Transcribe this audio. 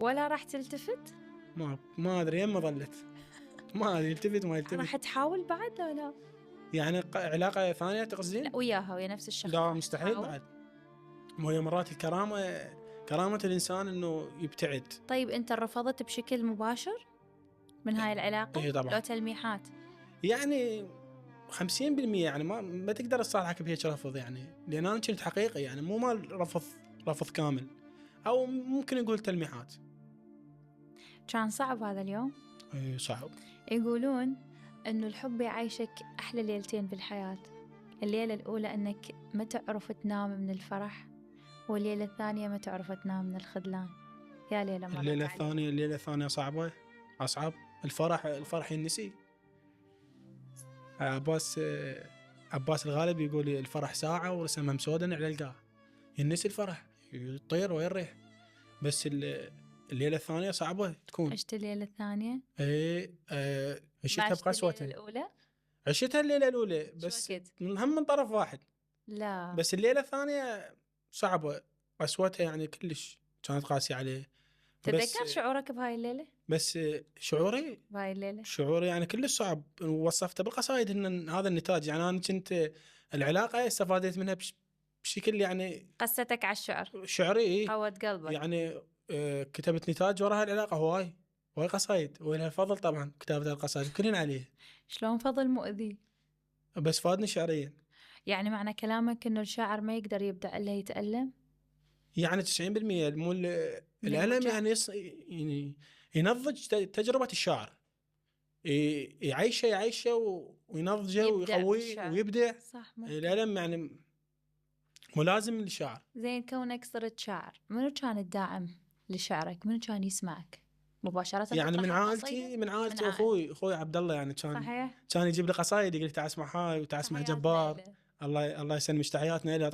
ولا راح تلتفت؟ ما ادري يم ظلت ما ادري يلتفت ما يلتفت. راح تحاول بعد لا لا؟ يعني علاقه ثانيه تقصدين؟ لا وياها ويا نفس الشخص. لا مستحيل بعد. هي مرات كرامه الانسان انه يبتعد. طيب انت رفضت بشكل مباشر من هاي العلاقه؟ إيه طبعا. لو تلميحات يعني 50% يعني ما تقدر تصالحك بهيك رفض يعني، لان انا كنت حقيقي يعني مو مال رفض كامل، او ممكن يقول تلميحات. كان صعب هذا اليوم؟ اي صعب. يقولون انه الحب يعيشك احلى ليلتين بالحياه، الليله الاولى انك ما تعرف تنام من الفرح، والليله الثانيه ما تعرف تنام من الخذلان. يا ليله مرت الليله الثانيه صعبه اصعب. الفرح ينسي. عباس الغالب يقول الفرح ساعة ورسمها مسودا على القاع، ينسي الفرح يطير ويريح. بس الليلة الثانية صعبة تكون. عشت الليله الثانيه؟ ايه عشتها بقسوتها. الليله الاولى عشتها الليلة الأولى بس من طرف واحد. لا بس الليلة الثانية صعبة، قسوتها يعني كلش كانت قاسية عليه. تتذكر شعورك بهاي الليله؟ بس شعوري بهاي الليله شعوري يعني كلش صعب، ووصفته بالقصائد ان هذا النتاج. يعني انا كنت العلاقه استفادت منها بشكل يعني قصتك على الشعر، شعري قوت قلبك يعني. كتبت نتاج وراها العلاقه هواي قصايد، ولها فضل طبعا كتابه القصائد كلنا عليه. شلون فضل مؤذي؟ بس فادني شعريا. يعني معنى كلامك انه الشاعر ما يقدر يبدأ الا يتألم؟ يعني 90% مو الألم يعني ينضج تجربة الشاعر، يعيشه وينضجه ويقويه ويبدع. صح. الألم يعني ملازم للشاعر. زين كونك صرت شاعر، منو كان الداعم لشعرك؟ منو كان يسمعك مباشرة؟ يعني من عائلتي اخوي عبد الله يعني كان يجيب لي قصايد يقول لي تعال اسمع هاي وتعال اسمع جبار. الله يسلمك، تحياتنا له.